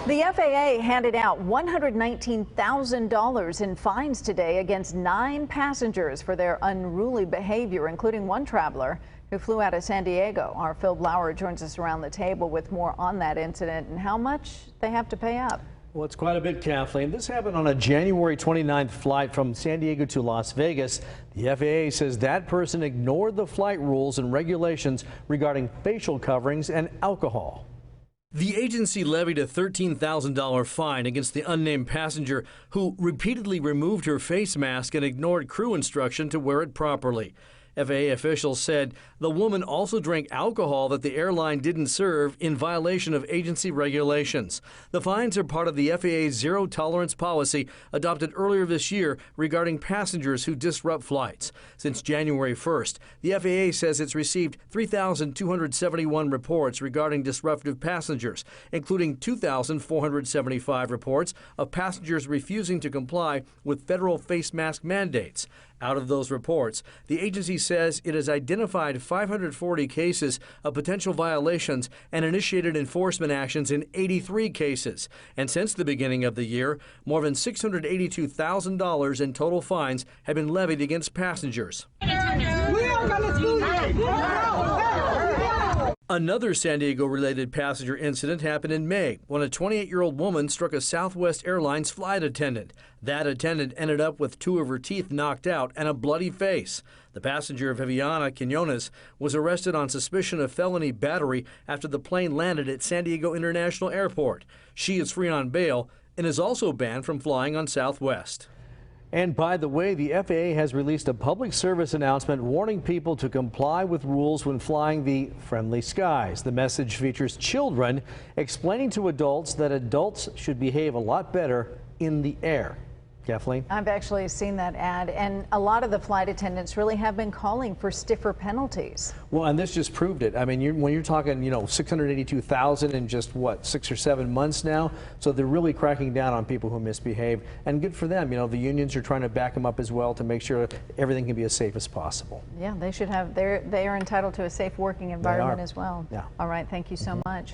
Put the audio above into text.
The FAA handed out $119,000 in fines today against 9 passengers for their unruly behavior, including one traveler who flew out of San Diego. Our Phil Blauer joins us around the table with more on that incident and how much they have to pay up. Well, it's quite a bit, Kathleen. This happened on a January 29th flight from San Diego to Las Vegas. The FAA says that person ignored the flight rules and regulations regarding facial coverings and alcohol. The agency levied a $13,000 fine against the unnamed passenger who repeatedly removed her face mask and ignored crew instruction to wear it properly. FAA officials said the woman also drank alcohol that the airline didn't serve in violation of agency regulations. The fines are part of the FAA's zero tolerance policy adopted earlier this year regarding passengers who disrupt flights. Since January 1st, the FAA says it's received 3,271 reports regarding disruptive passengers, including 2,475 reports of passengers refusing to comply with federal face mask mandates. Out of those reports, the agency says it has identified 540 cases of potential violations and initiated enforcement actions in 83 cases. And since the beginning of the year, more than $682,000 in total fines have been levied against passengers. Another San Diego-related passenger incident happened in May when a 28-year-old woman struck a Southwest Airlines flight attendant. That attendant ended up with 2 of her teeth knocked out and a bloody face. The passenger, Viviana Quinones, was arrested on suspicion of felony battery after the plane landed at San Diego International Airport. She is free on bail and is also banned from flying on Southwest. And by the way, the FAA has released a public service announcement warning people to comply with rules when flying the Friendly Skies. The message features children explaining to adults that adults should behave a lot better in the air. Kathleen? I've actually seen that ad, and a lot of the flight attendants really have been calling for stiffer penalties. Well, and this just proved it. I mean, when you're talking, 682,000 in just, 6 or 7 months now? So they're really cracking down on people who misbehave, and good for them. The unions are trying to back them up as well to make sure everything can be as safe as possible. Yeah, they should have, they are entitled to a safe working environment as well. Yeah. All right, thank you so much.